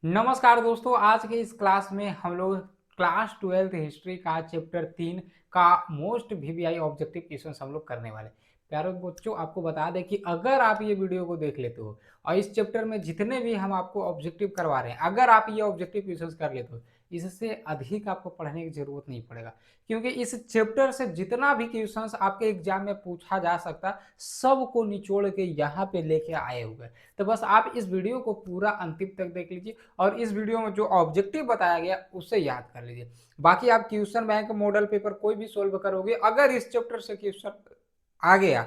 नमस्कार दोस्तों, आज के इस क्लास में हम लोग क्लास 12th हिस्ट्री का चैप्टर 3 का मोस्ट वीवीआई ऑब्जेक्टिव क्वेश्चंस हम लोग करने वाले। प्यारे बच्चों, आपको बता दें कि अगर आप ये वीडियो को देख लेते हो और इस चैप्टर में जितने भी हम आपको ऑब्जेक्टिव करवा रहे हैं, अगर आप ये ऑब्जेक्टिव क्वेश्चंस कर लेते हो, इससे अधिक आपको पढ़ने की जरूरत नहीं पड़ेगा, क्योंकि इस चैप्टर से जितना भी क्वेश्चंस आपके एग्जाम में पूछा जा सकता, सबको निचोड़ के यहाँ पे लेके आए हुए हैं। तो बस आप इस वीडियो को पूरा अंतिम तक देख लीजिए और इस वीडियो में जो ऑब्जेक्टिव बताया गया उसे याद कर लीजिए। बाकी आप क्वेश्चन बैंक मॉडल पेपर कोई भी सोल्व करोगे, अगर इस चैप्टर से क्वेश्चन आ गया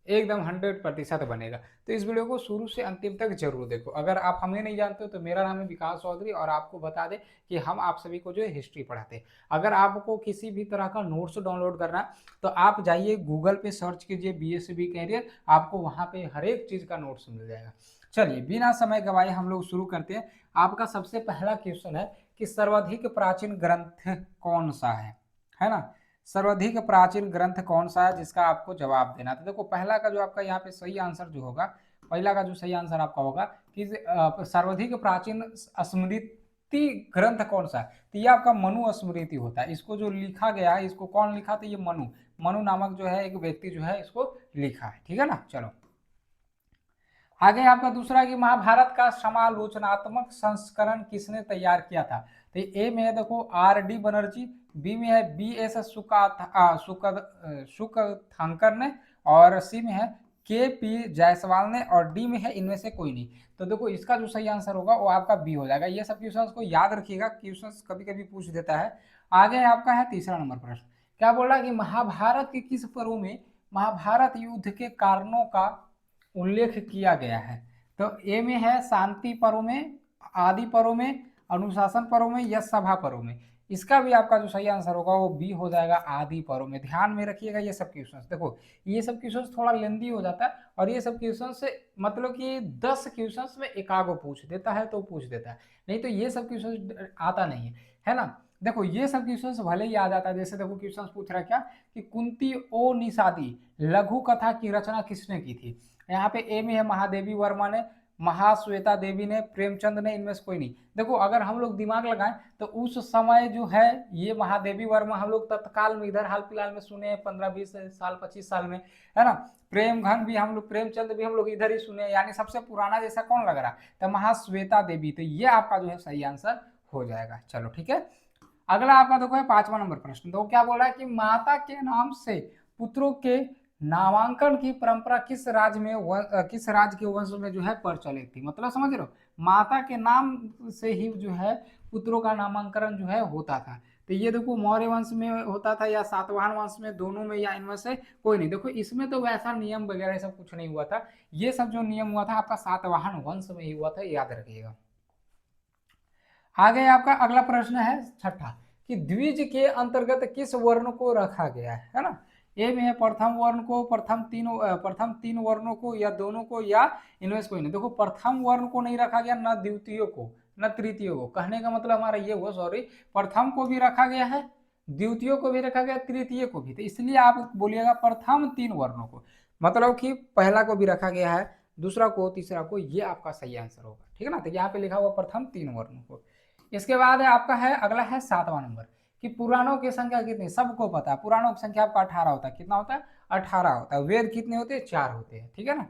एकदम 100% बनेगा। तो इस वीडियो को शुरू से अंतिम तक जरूर देखो। अगर आप हमें नहीं जानते हो तो मेरा नाम है विकास चौधरी और आपको बता दें कि हम आप सभी को जो है हिस्ट्री पढ़ाते हैं। अगर आपको किसी भी तरह का नोट्स डाउनलोड करना है तो आप जाइए गूगल पे सर्च कीजिए बीएसबी कैरियर, आपको वहां पे हर एक चीज का नोट्स मिल जाएगा। चलिए बिना समय गवाए हम लोग शुरू करते हैं। आपका सबसे पहला क्वेश्चन है कि सर्वाधिक प्राचीन ग्रंथ कौन सा है ना। सर्वाधिक प्राचीन ग्रंथ कौन सा है जिसका आपको जवाब देना था। देखो पहला का जो आपका यहाँ पे सही आंसर जो होगा, पहला का जो सही आंसर आपका होगा कि सर्वाधिक प्राचीन स्मृति ग्रंथ कौन सा है, तो ये आपका मनु स्मृति होता है। इसको जो लिखा गया है, इसको कौन लिखा था, ये मनु मनु नामक जो है एक व्यक्ति जो है इसको लिखा है। ठीक है ना। चलो आगे आपका दूसरा कि महाभारत का समालोचनात्मक संस्करण किसने तैयार किया था। तो ए में है देखो आर डी बनर्जी, बी में है बी एस सुकथांकर ने, और सी में है के पी जायसवाल ने, और डी में है इनमें से कोई नहीं। तो देखो इसका जो सही आंसर होगा वो आपका बी हो जाएगा। ये सब क्वेश्चंस को याद रखिएगा, क्वेश्चंस कभी कभी पूछ देता है। आगे आपका है तीसरा नंबर प्रश्न। क्या बोल रहा है कि महाभारत के किस पर्व में महाभारत युद्ध के कारणों का उल्लेख किया गया है। तो ए में है शांति पर्व में, आदि पर्व में, अनुशासन पर्व में या सभा पर्व में। इसका भी आपका जो सही आंसर होगा वो बी हो जाएगा, आदि पर्व में। ध्यान में रखिएगा ये सब क्वेश्चंस। देखो ये सब क्वेश्चंस थोड़ा लेंदी हो जाता है और ये सब क्वेश्चन से मतलब कि 10 क्वेश्चंस में एक आगो पूछ देता है तो पूछ देता है, नहीं तो ये सब क्वेश्चन आता नहीं है ना। देखो ये सब क्वेश्चंस भले ही आ जाता है, जैसे देखो क्वेश्चंस पूछ रहा है क्या कि कुंती ओ निषादी लघु कथा की रचना किसने की थी। यहाँ पे ए में है महादेवी वर्मा ने, महाश्वेता देवी ने, प्रेमचंद ने, इनमें से कोई नहीं। देखो अगर हम लोग दिमाग लगाएं तो उस समय जो है ये महादेवी वर्मा हम लोग तत्काल में इधर हाल फिलहाल में सुने हैं, 15-20 साल 25 साल में, है ना। प्रेमघन भी हम लोग, प्रेमचंद भी हम लोग इधर ही सुने, यानी सबसे पुराना जैसा कौन लग रहा है, तो महाश्वेता देवी। तो ये आपका जो है सही आंसर हो जाएगा। चलो ठीक है। अगला आपका देखो है 5वां नंबर प्रश्न। तो क्या बोल रहा है कि माता के नाम से पुत्रों के नामांकन की परंपरा किस राज्य के वंश में जो है प्रचलित थी। मतलब समझ रहे हो, माता के नाम से ही जो है पुत्रों का नामांकन जो है होता था। तो ये देखो मौर्य वंश में होता था या सातवाहन वंश में, दोनों में या इनमें से कोई नहीं। देखो इसमें तो वैसा नियम वगैरह सब कुछ नहीं हुआ था, ये सब जो नियम हुआ था आपका सातवाहन वंश में ही हुआ था, याद रखिएगा। आगे आपका अगला प्रश्न है छठा कि द्विज के अंतर्गत किस वर्ण को रखा गया है ना। ए में है प्रथम वर्ण को, प्रथम तीन वर्णों को, या दोनों को, या इनमें से कोई नहीं। देखो प्रथम वर्ण को नहीं रखा गया, न द्वितीय को न तृतीय को। कहने का मतलब हमारा ये हुआ, सॉरी, प्रथम को भी रखा गया है, द्वितीय को भी रखा गया, तृतीय को भी। तो इसलिए आप बोलिएगा प्रथम तीन वर्णों को, मतलब कि पहला को भी रखा गया है, दूसरा को, तीसरा को। ये आपका सही आंसर होगा। ठीक है ना। तो यहाँ पे लिखा हुआ प्रथम तीन वर्णों को। इसके बाद है आपका है अगला है 7वां नंबर कि पुराणों की संख्या कितनी। सबको पता है पुराणों की संख्या आपका 18 होता है। कितना होता है? 18 होता है। वेद कितने होते हैं? 4 होते हैं। ठीक है ना।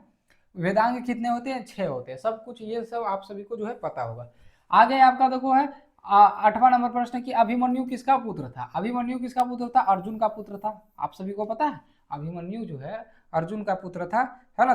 वेदांग कितने होते हैं? 6 होते हैं। सब कुछ ये सब आप सभी को जो है पता होगा। आगे आपका देखो है 8वां नंबर प्रश्न कि अभिमन्यु किसका पुत्र था। अभिमन्यु किसका पुत्र था? अर्जुन का पुत्र था। आप सभी को पता है अभिमन्यु जो है अर्जुन का पुत्र था, है ना।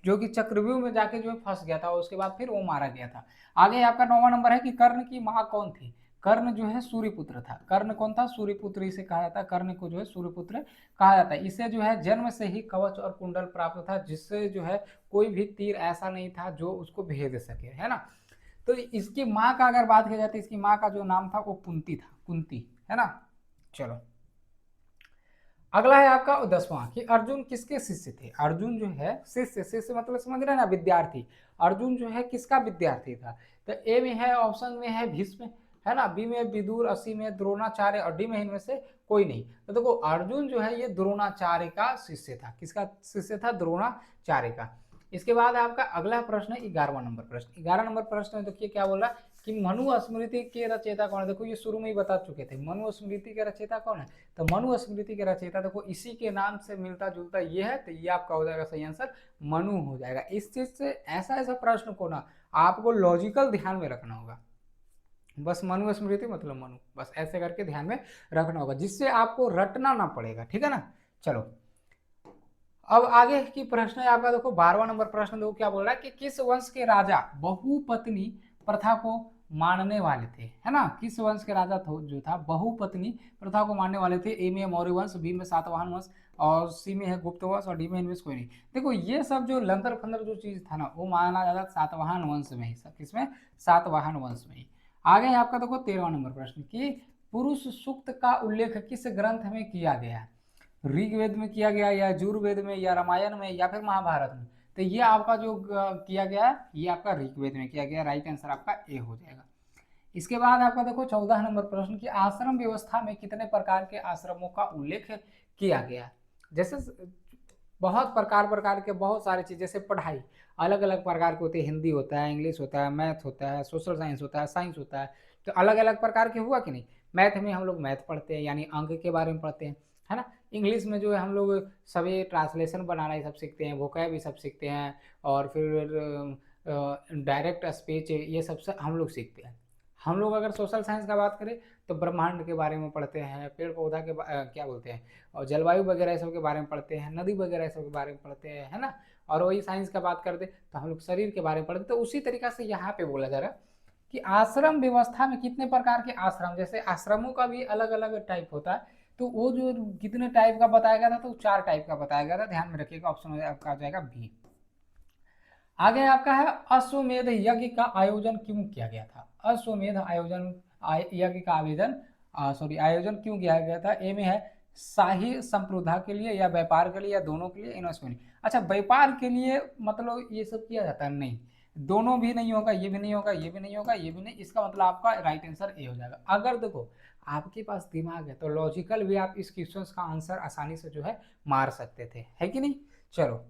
जो कि चक्रव्यूह में जाके जो है फंस गया था, उसके बाद फिर वो मारा गया था। आगे आपका 9वां नंबर है कि कर्ण की माँ कौन थी। कर्ण जो है सूर्यपुत्र था। कर्ण कौन था? सूर्यपुत्र इसे कहा जाता है। कर्ण को जो है सूर्यपुत्र कहा जाता है। इसे जो है जन्म से ही कवच और कुंडल प्राप्त था, जिससे जो है कोई भी तीर ऐसा नहीं था जो उसको भेद सके, है ना। तो इसकी माँ का अगर बात की जाए तो इसकी माँ का जो नाम था वो कुंती था, कुंती, है ना। चलो अगला है आपका 10वां कि अर्जुन किसके शिष्य थे। अर्जुन जो है शिष्य, शिष्य मतलब समझ रहे हैं ना, विद्यार्थी। अर्जुन जो है किसका विद्यार्थी था। तो ए में है, ऑप्शन में है भीष्म, है ना, बी में विदुर, सी में द्रोणाचार्य, और डी में इनमें से कोई नहीं। तो देखो अर्जुन जो है ये द्रोणाचार्य का शिष्य था। किसका शिष्य था? द्रोणाचार्य का। इसके बाद आपका अगला प्रश्न है 11वां नंबर प्रश्न। 11 नंबर प्रश्न में देखिए क्या बोल रहा है कि मनुस्मृति के रचयिता कौन है। देखो ये शुरू में ही बता चुके थे, मनुस्मृति के रचयिता कौन है। तो मनुस्मृति के रचयिता देखो इसी के नाम से मिलता जुलता ये है, तो ये आपका हो जाएगा सही आंसर मनु हो जाएगा। इस चीज से ऐसा ऐसा प्रश्न को ना आपको लॉजिकल ध्यान में रखना होगा। बस मनुस्मृति मतलब मनु, बस ऐसे करके ध्यान में रखना होगा, जिससे आपको रटना ना पड़ेगा, ठीक है ना। चलो अब आगे की प्रश्न है आपका, देखो 12वां नंबर प्रश्न देखो क्या बोल रहा है कि किस वंश के राजा बहुपत्नी प्रथा को मानने वाले थे, है ना। किस वंश के राजा जो था बहुपत्नी प्रथा को मानने वाले थे। ए में मौर्य वंश, बी में सातवाहन वंश और सी में है गुप्त वंश और डी में इनमें कोई नहीं। देखो ये सब जो लंदर फंदर जो चीज था ना वो माना जाता सातवाहन वंश में ही, किसमें, सातवाहन वंश में ही। आगे है आपका देखो 13वां नंबर प्रश्न कि पुरुष सूक्त का उल्लेख किस ग्रंथ में किया गया है। ऋग्वेद में किया गया या यजुर्वेद में या रामायण में या फिर महाभारत में। तो ये आपका जो किया गया है ये आपका ऋग्वेद में किया गया। राइट आंसर आपका ए हो जाएगा। इसके बाद आपका देखो 14 नंबर प्रश्न कि आश्रम व्यवस्था में कितने प्रकार के आश्रमों का उल्लेख किया गया। जैसे बहुत प्रकार के बहुत सारे चीज, जैसे पढ़ाई अलग अलग प्रकार के होते हैं, हिंदी होता है, इंग्लिश होता है, मैथ होता है, सोशल साइंस होता है, साइंस होता है। तो अलग अलग प्रकार के हुआ कि नहीं। मैथ में हम लोग मैथ पढ़ते हैं यानी अंक के बारे में पढ़ते हैं, है ना। इंग्लिश में जो है हम लोग सभी ट्रांसलेशन बनाना ये सब सीखते हैं, वोकैब भी सब सीखते हैं, और फिर डायरेक्ट स्पीच ये सब से हम लोग सीखते हैं। हम लोग अगर सोशल साइंस का बात करें तो ब्रह्मांड के बारे में पढ़ते हैं, पेड़ पौधा के क्या बोलते हैं, और जलवायु वगैरह सब के बारे में पढ़ते हैं, नदी वगैरह सब के बारे में पढ़ते हैं, है ना। और वही साइंस का बात करते तो हम लोग शरीर के बारे में पढ़ते। तो उसी तरीका से यहाँ पे बोला जा रहा है कि आश्रम व्यवस्था में कितने प्रकार के आश्रम, जैसे आश्रमों का भी अलग अलग टाइप होता है। तो वो जो कितने टाइप का बताया गया था, तो 4 टाइप का बताया गया था, ध्यान में रखिएगा। ऑप्शन आपका आ जाएगा बी। आगे आपका है अश्वमेध यज्ञ का आयोजन क्यों किया गया था। अश्वमेध यज्ञ का आयोजन क्यों किया गया था। ए में है शाही संप्रभुता के लिए या व्यापार के लिए या दोनों के लिए, इन्वेस्टमेंट नहीं। अच्छा व्यापार के लिए मतलब ये सब किया जाता है, नहीं, दोनों भी नहीं होगा, ये भी नहीं होगा, ये भी नहीं होगा, ये भी नहीं। इसका मतलब आपका राइट आंसर ए हो जाएगा। अगर देखो आपके पास दिमाग है तो लॉजिकल भी आप इस क्वेश्चन का आंसर आसानी से जो है मार सकते थे, है कि नहीं। चलो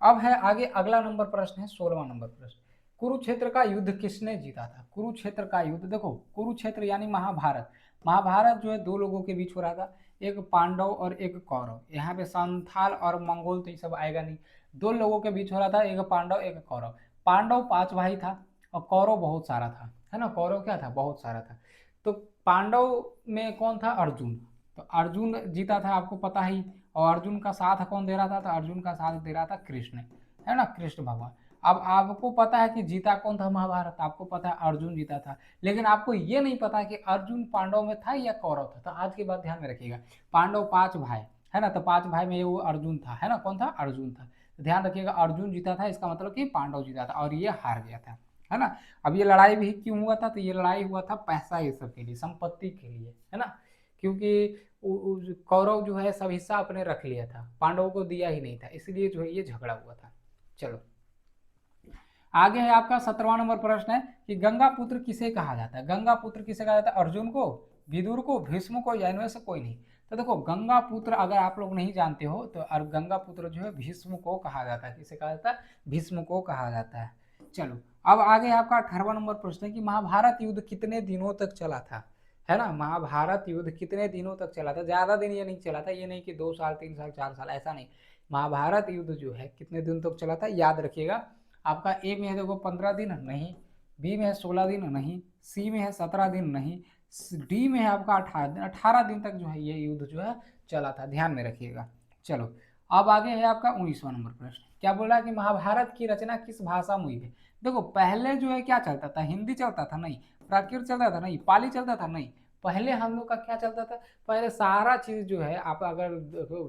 अब है आगे अगला नंबर प्रश्न है 16वां नंबर प्रश्न। कुरुक्षेत्र का युद्ध किसने जीता था। कुरुक्षेत्र का युद्ध, देखो कुरुक्षेत्र यानी महाभारत। महाभारत जो है दो लोगों के बीच हो रहा था, एक पांडव और एक कौरव। यहाँ पे संथाल और मंगोल तो ये सब आएगा नहीं। दो लोगों के बीच हो रहा था, एक पांडव एक कौरव। पांडव 5 भाई था और कौरव बहुत सारा था, है ना। कौरव क्या था, बहुत सारा था। तो पांडव में कौन था, अर्जुन। तो अर्जुन जीता था, आपको पता ही। और अर्जुन का साथ कौन दे रहा था, तो अर्जुन का साथ दे रहा था कृष्ण, है ना, कृष्ण भगवान। अब आपको पता है कि जीता कौन था महाभारत, आपको पता है अर्जुन जीता था। लेकिन आपको ये नहीं पता कि अर्जुन पांडव में था या कौरव था। तो आज की बात ध्यान में रखिएगा। पांडव 5 भाई, है ना, तो 5 भाई में वो अर्जुन था, है ना। कौन था, अर्जुन था। तो ध्यान रखिएगा अर्जुन जीता था, इसका मतलब कि पांडव जीता था और ये हार गया था, है ना। अब ये लड़ाई भी क्यों हुआ था, तो ये लड़ाई हुआ था पैसा ये सब के लिए, संपत्ति के लिए, है ना। क्योंकि कौरव जो है सब हिस्सा अपने रख लिया था, पांडवों को दिया ही नहीं था, इसलिए जो है ये झगड़ा हुआ था। चलो आगे है आपका 17वां नंबर प्रश्न है कि गंगा पुत्र किसे कहा जाता है। गंगा पुत्र किसे कहा जाता है, अर्जुन को, विदुर को, भीष्म को या इनमें से कोई नहीं। तो देखो गंगा पुत्र अगर आप लोग नहीं जानते हो तो गंगा पुत्र जो है भीष्म को कहा जाता है। किसे कहा जाता है, भीष्म को कहा जाता है। चलो अब आगे आपका 18वां नंबर प्रश्न है कि महाभारत युद्ध कितने दिनों तक चला था, है ना। महाभारत युद्ध कितने दिनों तक चला था, ज्यादा दिन ये नहीं चला था, ये नहीं कि 2 साल 3 साल 4 साल, ऐसा नहीं। महाभारत युद्ध जो है कितने दिन तक चला था, याद रखिएगा। आपका ए में है देखो 15 दिन नहीं, बी में है 16 दिन नहीं, सी में है 17 दिन नहीं, डी में है आपका 18 दिन तक जो है ये युद्ध जो है चला था, ध्यान में रखिएगा। चलो अब आगे है आपका 19वां नंबर प्रश्न। क्या बोला कि महाभारत की रचना किस भाषा में हुई है। देखो पहले जो है क्या चलता था, हिंदी चलता था नहीं, प्राकृत चलता था नहीं, पाली चलता था नहीं। पहले हम लोग का क्या चलता था, पहले सारा चीज जो है आप अगर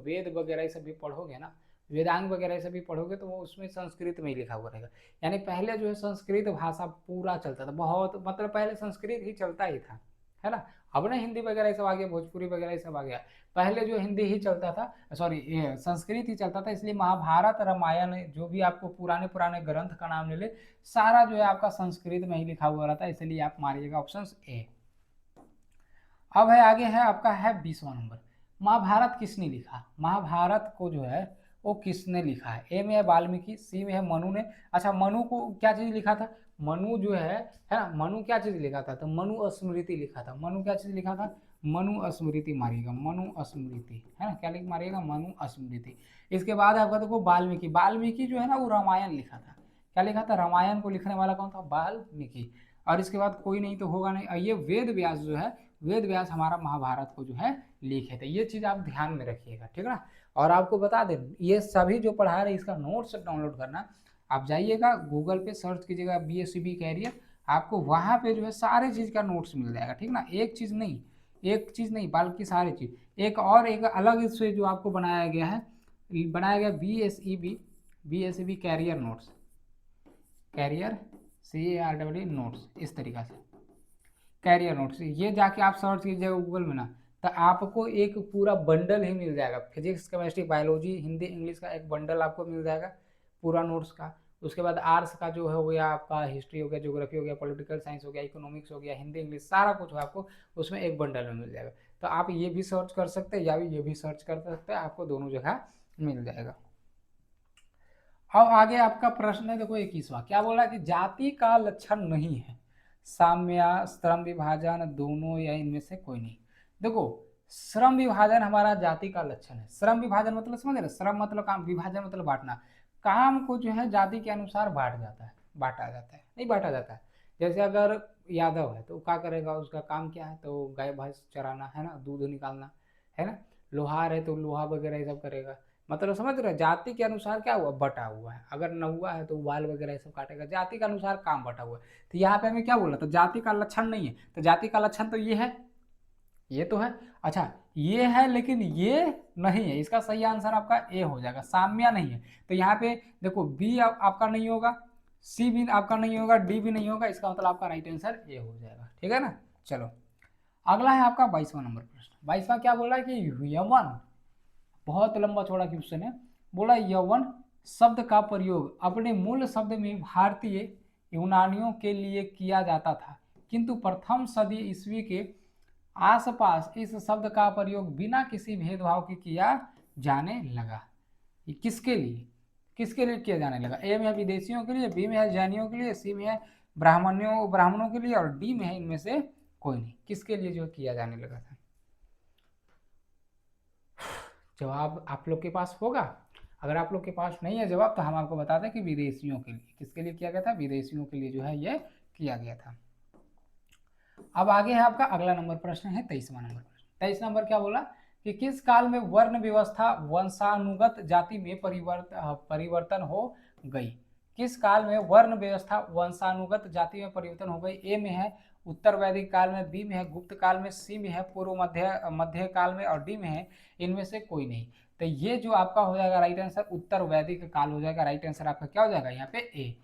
वेद वगैरह ये सब भी पढ़ोगे ना, वेदांग वगैरह से भी पढ़ोगे तो वो उसमें संस्कृत में ही लिखा हुआ रहेगा। यानी पहले जो है संस्कृत भाषा पूरा चलता था, बहुत मतलब पहले संस्कृत ही चलता ही था, है ना। अब ना हिंदी वगैरह सब आ गया, भोजपुरी वगैरह सब आ गया। पहले जो हिंदी ही चलता था, सॉरी ये संस्कृत ही चलता था। इसलिए महाभारत रामायण जो भी आपको पुराने पुराने ग्रंथ का नाम ले ले, सारा जो है आपका संस्कृत में ही लिखा हुआ रहता है, इसलिए आप मारिएगा ऑप्शन ए। अब है आगे है आपका है 20वां नंबर। महाभारत किसने लिखा। महाभारत को जो है वो किसने लिखा है? ए में है वाल्मीकि, सी में है मनु ने। अच्छा, मनु को क्या चीज लिखा था? मनु जो है ना, मनु क्या चीज लिखा था? तो मनु स्मृति लिखा था। मनु क्या चीज लिखा था? मनु स्मृति मारिएगा, मनु स्मृति, है ना, क्या लिख मारिएगा? मनु स्मृति। इसके बाद आपका देखो वाल्मीकि, वाल्मीकि जो है ना वो रामायण लिखा था। क्या लिखा था? रामायण को लिखने वाला कौन था? वाल्मीकि। और इसके बाद कोई नहीं तो होगा नहीं, ये वेद व्यास जो है, वेद व्यास हमारा महाभारत को जो है लिखे थे। ये चीज आप ध्यान में रखिएगा, ठीक है ना। और आपको बता दें, ये सभी जो पढ़ा रहे इसका नोट्स डाउनलोड करना, आप जाइएगा गूगल पे सर्च कीजिएगा BSCB कैरियर, आपको वहां पे जो है सारे चीज का नोट्स मिल जाएगा, ठीक ना। एक चीज नहीं बल्कि सारी चीज। एक और एक अलग इससे जो आपको बनाया गया BSCB career notes, career CAREE notes, इस तरीका से कैरियर नोट्स। ये जाके आप सर्च कीजिएगा गूगल में ना, तो आपको एक पूरा बंडल ही मिल जाएगा। Physics, chemistry, biology, Hindi, English का एक बंडल आपको मिल जाएगा पूरा नोट्स का। उसके बाद आर्ट्स का जो हो गया आपका, हिस्ट्री हो गया, ज्योग्राफी हो गया, पॉलिटिकल साइंस हो गया, इकोनॉमिक्स हो गया, हिंदी, इंग्लिश, सारा कुछ हो आपको उसमें एक बंडल में मिल जाएगा। तो आप ये भी सर्च कर सकते हैं या ये भी सर्च कर सकते हैं, आपको दोनों जगह मिल जाएगा। अब आगे आपका प्रश्न है, देखो 21वां, क्या बोला कि जाति का लक्षण नहीं है, साम्य, श्रम विभाजन, दोनों या इनमें से कोई नहीं। देखो श्रम विभाजन हमारा जाति का लक्षण है। श्रम विभाजन मतलब समझ रहे, श्रम मतलब काम, विभाजन मतलब बांटना। काम को जो है जाति के अनुसार बांटा जाता है, नहीं बांटा जाता है। जैसे अगर यादव है तो क्या करेगा, उसका काम क्या है? तो गाय भैंस चराना, है ना, दूध निकालना, है ना। लोहार है तो लोहा वगैरह ये सब करेगा। मतलब समझ रहे, जाति के अनुसार क्या हुआ? बटा हुआ है। अगर नौवा है तो बाल वगैरह ये सब काटेगा, जाति के अनुसार काम बटा हुआ है। तो यहाँ पे हमें क्या बोला? तो जाति का लक्षण नहीं है, तो जाति का लक्षण तो ये है, ये तो है। अच्छा ये है लेकिन ये नहीं है, इसका सही आंसर आपका ए हो जाएगा, साम्या नहीं है। तो यहाँ पे देखो बी आपका नहीं होगा, सी भी आपका नहीं होगा, डी भी नहीं होगा, इसका मतलब आपका राइट आंसर ए हो जाएगा, ठीक है ना। चलो अगला है आपका 22वां नंबर प्रश्न। 22वां क्या बोल रहा है कि यवन, बहुत लंबा चौड़ा क्वेश्चन है। बोला यवन शब्द का प्रयोग अपने मूल शब्द में भारतीय यूनानियों के लिए किया जाता था, किंतु प्रथम सदी ईस्वी के आसपास इस शब्द का प्रयोग बिना किसी भेदभाव के किया जाने लगा। ये किसके लिए किया जाने लगा? ए में है विदेशियों के लिए, बी में है जैनियों के लिए, सी में है ब्राह्मणों के लिए, और डी में है इनमें से कोई नहीं। किसके लिए जो किया जाने लगा था? जवाब आप लोग के पास होगा। अगर आप लोग के पास नहीं है जवाब तो हम आपको बता दें कि विदेशियों के लिए। किसके लिए किया गया था? विदेशियों के लिए जो है ये किया गया था। अब आगे है आपका अगला नंबर प्रश्न है 23वां नंबर प्रश्न। 23 नंबर क्या बोला कि किस काल में वर्ण व्यवस्था वंशानुगत जाति में परिवर्तन हो गई? किस काल में वर्ण व्यवस्था वंशानुगत जाति में परिवर्तन हो गई? ए में है उत्तर वैदिक काल में, बी में है गुप्त काल में, सी में है पूर्व मध्य काल में, और डी में है इनमें से कोई नहीं। तो ये जो आपका हो जाएगा राइट आंसर उत्तर वैदिक काल हो जाएगा। राइट आंसर आपका क्या हो जाएगा यहाँ पे? ए।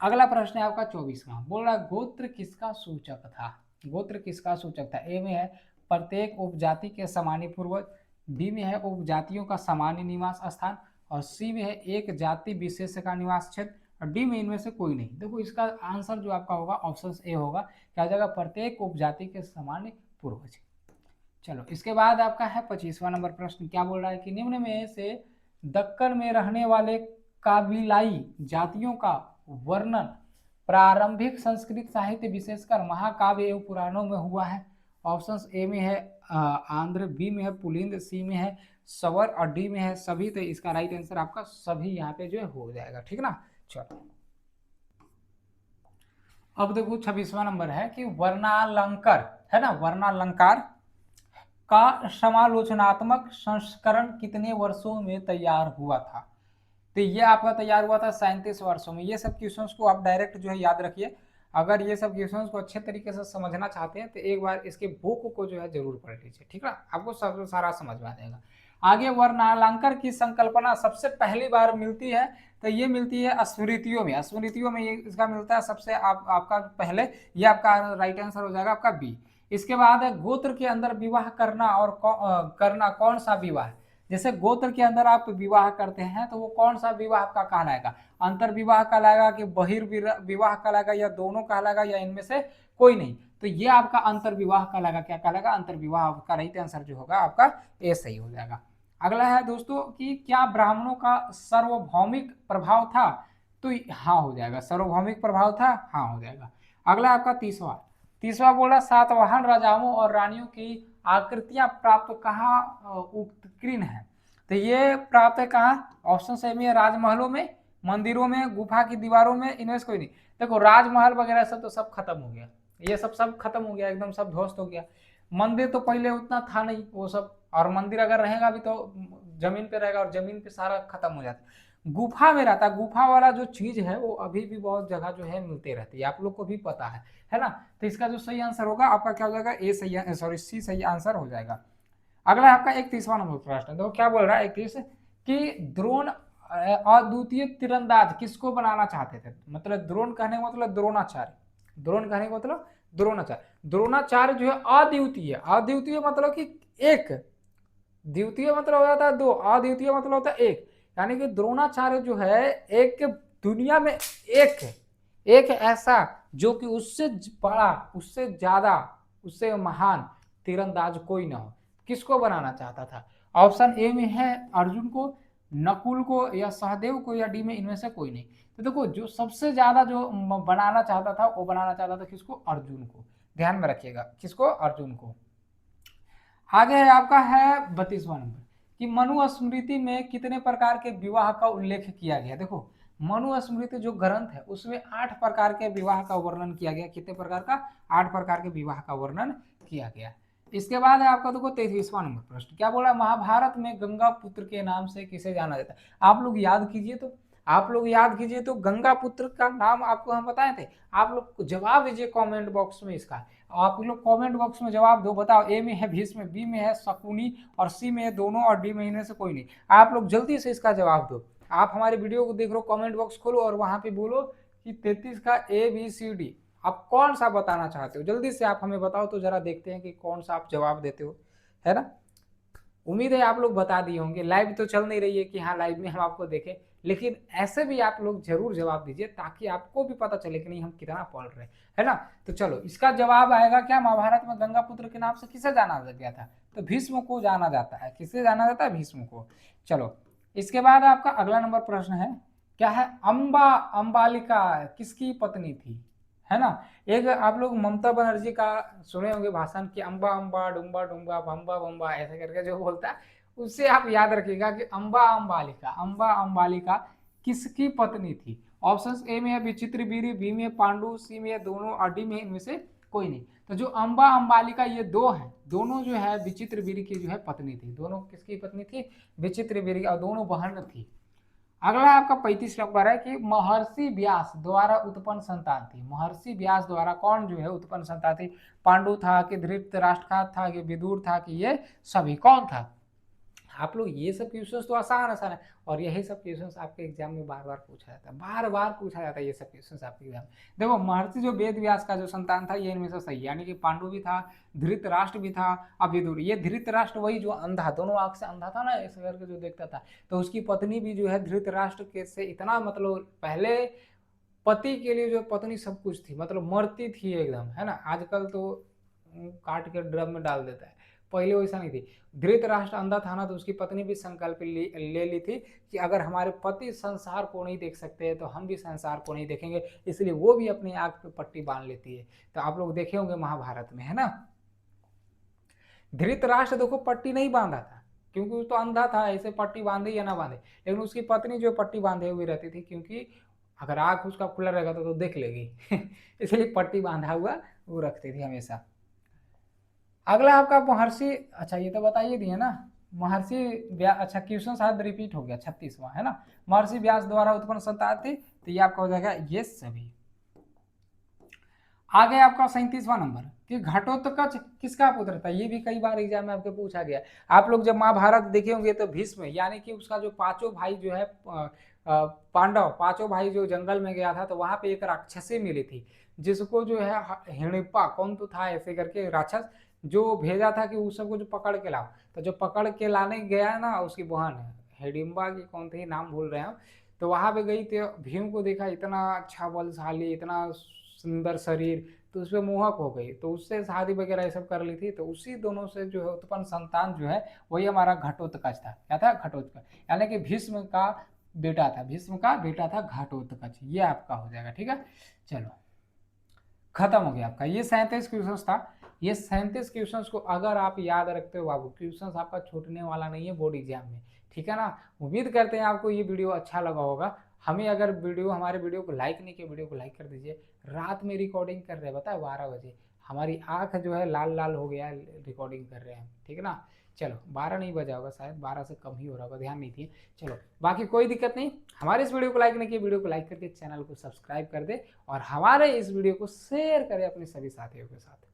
अगला प्रश्न है आपका 24वां। बोल रहा गोत्र किसका सूचक था? गोत्र किसका सूचक था? ए में है प्रत्येक उपजाति के सामान्य पूर्वज, बी में है उपजातियों का सामान्य निवास स्थान, और सी में है एक जाति विशेष का निवास क्षेत्र, और डी में इनमें से कोई नहीं। देखो इसका आंसर जो आपका होगा ऑप्शन ए होगा, क्या हो जाएगा? प्रत्येक उपजाति के सामान्य पूर्वज। चलो इसके बाद आपका है 25वां नंबर प्रश्न। क्या बोल रहा है कि निम्न में से दक्कन में रहने वाले काबिलाई जातियों का वर्णन प्रारंभिक संस्कृत साहित्य विशेषकर महाकाव्य एवं पुराणों में हुआ है। ऑप्शंस ए में है आंध्र, बी में है पुलिंद, सी में है सवर, और डी में है सभी। तो इसका राइट आंसर आपका सभी यहाँ पे जो है हो जाएगा, ठीक ना। चलो अब देखो 26वां नंबर है कि वर्णालंकार, है ना, वर्णालंकार का समालोचनात्मक संस्करण कितने वर्षों में तैयार हुआ था? तो ये आपका तैयार हुआ था 37 वर्षों में। ये सब क्वेश्चंस को आप डायरेक्ट जो है याद रखिए। अगर ये सब क्वेश्चंस को अच्छे तरीके से समझना चाहते हैं तो एक बार इसके बुक को जो है जरूर पढ़ लीजिए, ठीक है, आपको सब सारा समझ में आ जाएगा। आगे वर्णालंकार की संकल्पना सबसे पहली बार मिलती है, तो ये मिलती है स्मृतियों में। स्मृतियों में ये इसका मिलता है सबसे आपका पहले। ये आपका राइट आंसर हो जाएगा आपका बी। इसके बाद है गोत्र के अंदर विवाह करना, और करना कौन सा विवाह? जैसे गोत्र के अंदर आप विवाह करते हैं तो वो कौन सा विवाह आपका कहलाएगा? अंतर विवाह कहलाएगा कि बहिर्विवाह कहलाएगा, या दोनों कहलाएगा, या इनमें से कोई नहीं? तो ये आपका अंतर विवाह कहलाएगा। क्या कहलाएगा? अंतर विवाह। आपका राइट आंसर जो होगा आपका ए सही हो जाएगा। अगला है दोस्तों कि क्या ब्राह्मणों का सार्वभौमिक प्रभाव था, तो हाँ हो जाएगा, सार्वभौमिक प्रभाव था, हाँ हो जाएगा। अगला आपका तीसवा, तीसवा बोला सातवाहन राजाओं और रानियों की आकृतियां प्राप्त कहाँ उत्कीर्ण है, तो ये प्राप्त है कहाँ, ऑप्शन सही में है राजमहलों में, मंदिरों में, गुफा की दीवारों में, इनमें से कोई नहीं। देखो राजमहल वगैरह सब तो सब खत्म हो गया, ये सब खत्म हो गया, एकदम सब ध्वस्त हो गया। मंदिर तो पहले उतना था नहीं वो सब, और मंदिर अगर रहेगा भी तो जमीन पे रहेगा, और जमीन पे सारा खत्म हो जाता। गुफा में रहता, गुफा वाला जो चीज है वो अभी भी बहुत जगह जो है मिलते रहती है, आप लोग को भी पता है ना। तो इसका जो सही आंसर होगा आपका क्या हो जाएगा, ए सही, सॉरी सी सही आंसर हो जाएगा। अगला आपका 31वां नंबर प्रश्न, देखो क्या बोल रहा है 31 कि द्रोण अद्वितीय तीरंदाज किसको बनाना चाहते थे, मतलब द्रोण कहने का मतलब द्रोणाचार्य, द्रोण कहने का मतलब द्रोणाचार्य, द्रोणाचार्य जो है अद्वितीय, अद्वितीय मतलब कि एक, द्वितीय मतलब हो जाता है दो, अद्वितीय मतलब होता है एक, यानी कि द्रोणाचार्य जो है एक दुनिया में एक है, एक ऐसा जो कि उससे बड़ा, उससे ज्यादा, उससे महान तीरंदाज कोई ना हो, किसको बनाना चाहता था। ऑप्शन ए में है अर्जुन को, नकुल को, या सहदेव को, या डी में इनमें से कोई नहीं। तो देखो जो सबसे ज्यादा जो बनाना चाहता था वो बनाना चाहता था किसको, अर्जुन को, ध्यान में रखिएगा किसको, अर्जुन को। आगे है आपका है 32वां नंबर कि मनुस्मृति में कितने प्रकार के विवाह का उल्लेख किया गया। देखो मनुस्मृति जो ग्रंथ है उसमें 8 प्रकार के विवाह का वर्णन किया गया, कितने प्रकार का, 8 प्रकार के विवाह का वर्णन किया गया। इसके बाद है आपका देखो 33वां नंबर प्रश्न, क्या बोला, महाभारत में गंगा पुत्र के नाम से किसे जाना जाता है। आप लोग याद कीजिए तो, आप लोग याद कीजिए तो गंगा पुत्र का नाम आपको हम बताए थे, आप लोग जवाब दीजिए कमेंट बॉक्स में इसका, आप लोग कमेंट बॉक्स में जवाब दो, बताओ ए में है भीष्म, बी में है शकुनी, और सी में है दोनों, और डी में इनमें से कोई नहीं। आप लोग जल्दी से इसका जवाब दो, आप हमारे वीडियो को देख लो, कमेंट बॉक्स खोलो और वहां पे बोलो कि 33 का ABCD आप कौन सा बताना चाहते हो, जल्दी से आप हमें बताओ तो जरा देखते हैं कि कौन सा आप जवाब देते हो, है ना। उम्मीद है आप लोग बता दिए होंगे, लाइव तो चल नहीं रही है कि हाँ लाइव में हम आपको देखें, लेकिन ऐसे भी आप लोग जरूर जवाब दीजिए ताकि आपको भी पता चले कि नहीं हम कितना पढ़ रहे हैं, है ना। तो चलो इसका जवाब आएगा क्या, महाभारत में गंगा पुत्र के नाम से किसे जाना गया था, तो भीष्म को जाना जाता है, किसे जाना जाता है, भीष्म को। चलो इसके बाद आपका अगला नंबर प्रश्न है, क्या है, अम्बा अम्बालिका किसकी पत्नी थी, है ना। एक आप लोग ममता बनर्जी का सुने होंगे भाषण कि अम्बा अम्बा डुम्बा डुम्बा बम्बा बम्बा ऐसे करके जो बोलता है, उससे आप याद रखिएगा कि अम्बा अम्बालिका, अम्बा अम्बालिका किसकी पत्नी थी। ऑप्शन ए में है विचित्र बीरी, बी में पांडु, सी में दोनों, और डी में इनमें से कोई नहीं। तो जो अम्बा अम्बालिका ये दो हैं, दोनों जो है विचित्र बीरी की जो है पत्नी थी, दोनों किसकी पत्नी थी, विचित्र बीरी, और दोनों बहन थी। अगला आपका 35 नंबर है कि महर्षि व्यास द्वारा उत्पन्न संतान थी, महर्षि व्यास द्वारा कौन जो है उत्पन्न संतान थी, पांडु था कि धृतराष्ट्र था कि विदुर था कि ये सभी कौन था। आप लोग ये सब क्वेश्चंस तो आसान आसान है, और यही सब क्वेश्चंस आपके एग्जाम में बार बार पूछा जाता है, बार बार पूछा जाता है ये सब क्वेश्चंस आपके एग्जाम में। देखो महर्षि जो वेद व्यास का जो संतान था ये इनमें से सही है, यानी कि पांडु भी था, धृतराष्ट्र भी था, अब विदुर। ये धृतराष्ट्र वही जो अंधा, दोनों आंख से अंधा था ना, ऐसे करके जो देखता था, तो उसकी पत्नी भी जो है धृतराष्ट्र के से इतना, मतलब पहले पति के लिए जो पत्नी सब कुछ थी, मतलब मरती थी एकदम, है ना। आजकल तो काट के ड्रम में डाल देता है, पहले वैसा नहीं थी। धृतराष्ट्र अंधा था ना, तो उसकी पत्नी भी संकल्प ले ली थी कि अगर हमारे पति संसार को नहीं देख सकते तो हम भी संसार को नहीं देखेंगे, इसलिए वो भी अपनी आंख पे पट्टी बांध लेती है। तो आप लोग देखे होंगे महाभारत में, है ना। धृतराष्ट्र देखो पट्टी नहीं बांधा था क्योंकि वो तो अंधा था, ऐसे पट्टी बांधे या ना बांधे, लेकिन उसकी पत्नी जो पट्टी बांधे हुई रहती थी, क्योंकि अगर आंख उसका खुला रहेगा तो देख लेगी इसलिए पट्टी बांधा हुआ वो रखती थी हमेशा। अगला आपका महर्षि, अच्छा ये तो बताइए दिए ना, महर्षि अच्छा क्वेश्चन शायद रिपीट हो गया, 36वां है ना, महर्षि व्यास द्वारा उत्पन्न संतान थी, तो ये आपका हो जाएगा ये सभी। आगे आपका 37वां नंबर कि घटोत्कच किसका पुत्र था, ये भी कई बार एग्जाम में आपको पूछा गया। आप लोग जब महाभारत देखे होंगे तो भीष्म यानी कि उसका जो पांचों भाई जो है पांडव पांचों भाई जो जंगल में गया था, तो वहां पे एक राक्षसी मिली थी जिसको जो है हिड़िप्पा कौन तो था ऐसे करके राक्षस, जो भेजा था कि उस सबको जो पकड़ के लाओ, तो जो पकड़ के लाने गया ना उसकी बहन हिडिम्बा की कौन थी नाम भूल रहे हैं, तो वहां पे गई तो भीम को देखा इतना अच्छा बलशाली, इतना सुंदर शरीर, तो उस पे मोहक हो गई, तो उससे शादी वगैरह ये सब कर ली थी। तो उसी दोनों से जो है उत्पन्न संतान जो है वही हमारा घटोत्कच था। क्या था? घटोत्कच। यानी कि भीष्म का बेटा था, भीष्म का बेटा था घटोत्कच। ये आपका हो जाएगा। ठीक है, चलो खत्म हो गया आपका ये 37 क्वेश्चन था। ये 37 क्वेश्चन को अगर आप याद रखते हो बाबू, क्वेश्चन आपका छूटने वाला नहीं है बोर्ड एग्जाम में। ठीक है ना। उम्मीद करते हैं आपको ये वीडियो अच्छा लगा होगा। हमें अगर हमारे वीडियो को लाइक नहीं किया, वीडियो को लाइक कर दीजिए। रात में रिकॉर्डिंग कर रहे हैं, बताए 12 बजे। हमारी आंख जो है लाल लाल हो गया, रिकॉर्डिंग कर रहे हैं। ठीक है ना। चलो 12 नहीं बजा होगा, शायद 12 से कम ही हो रहा होगा, ध्यान नहीं दिए। चलो बाकी कोई दिक्कत नहीं। हमारे इस वीडियो को लाइक नहीं किया, वीडियो को लाइक करके चैनल को सब्सक्राइब कर दे और हमारे इस वीडियो को शेयर करें अपने सभी साथियों के साथ।